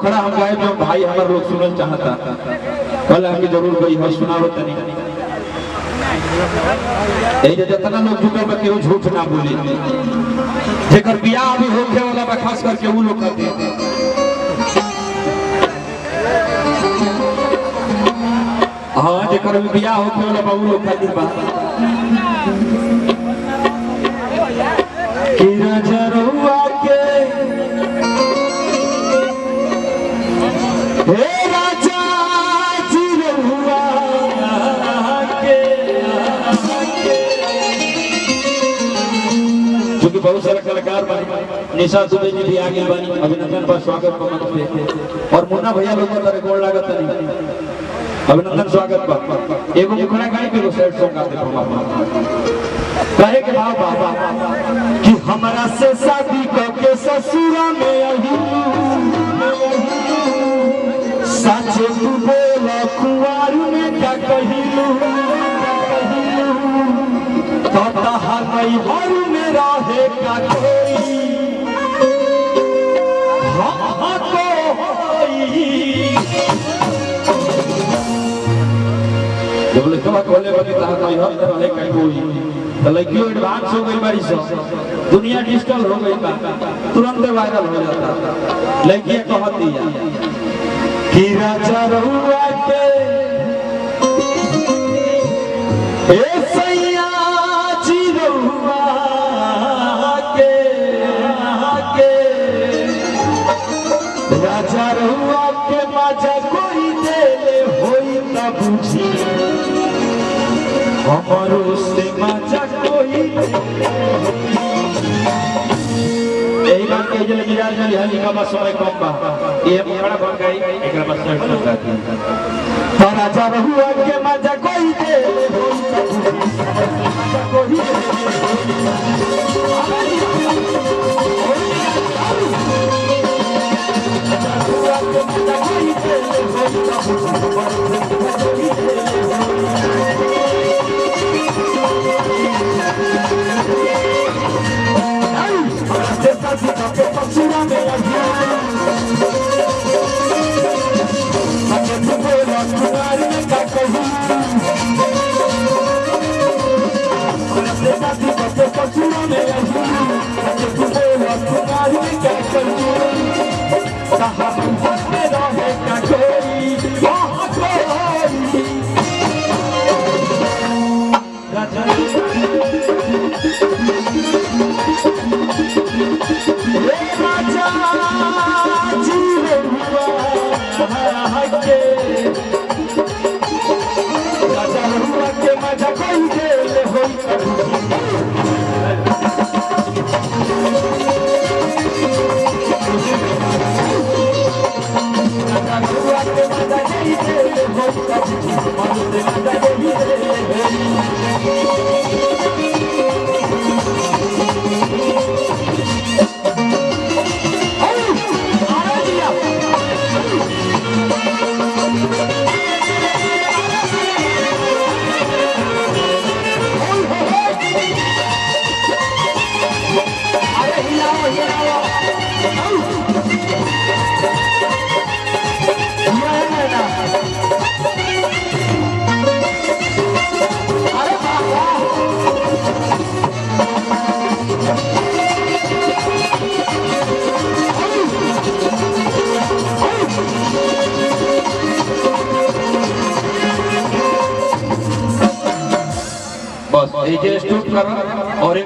अखड़ा हम गाए जो भाई हमारे लोग सुनल चाहता कल हमके जरूर गई हो सुनावत नहीं ए जितना लोग जुटल बा केहू झूठ ना बोली जेकर बियाह अभी होखे वाला बा खास करके वो लोग कहते हां जेकर बियाह होखे वाला बा वो लोग खातिर बा कि रजरुआ के हे राजा जिरुआ के क्योंकि बहुत सारे कलाकार बनी निशा दुबे जी भी आगे बनी अभिनंदन पर स्वागत को मंच पे और मुन्ना भैया लोग तरह गोड़ लागत नहीं अभिनंदन स्वागत बा एगो मुखड़ा गाड़ी पे सैड सॉन्ग गाते हम कहे के भाव बाबा कि हमरा से शादी करके ससुरा में आई सच तू बोला कुंवार में क्या कहिलू तो तहार नहीं हर में रहे का कोई हाँ जब लिखवा खोले बनी तहार नहीं हर में रहे का कोई तो लड़कियों एडवांस हो गई बारी सब दुनिया डिजिटल हो गई बा तुरंत वायरल हो जाता लड़कियां कहती है कि राजा रहुआ के ए सैया जी रहुआ के राजा रहुआ के मजा कोई देले होई ना बुझी हमारो से मजा कोई यही बात के जल गिरा जल हली का बस समय कम बा ये बड़ा बन गई एकरा बस में जाती तो राजा रहुआ के मजा कोई दे कोई बस ये स्टूट करो और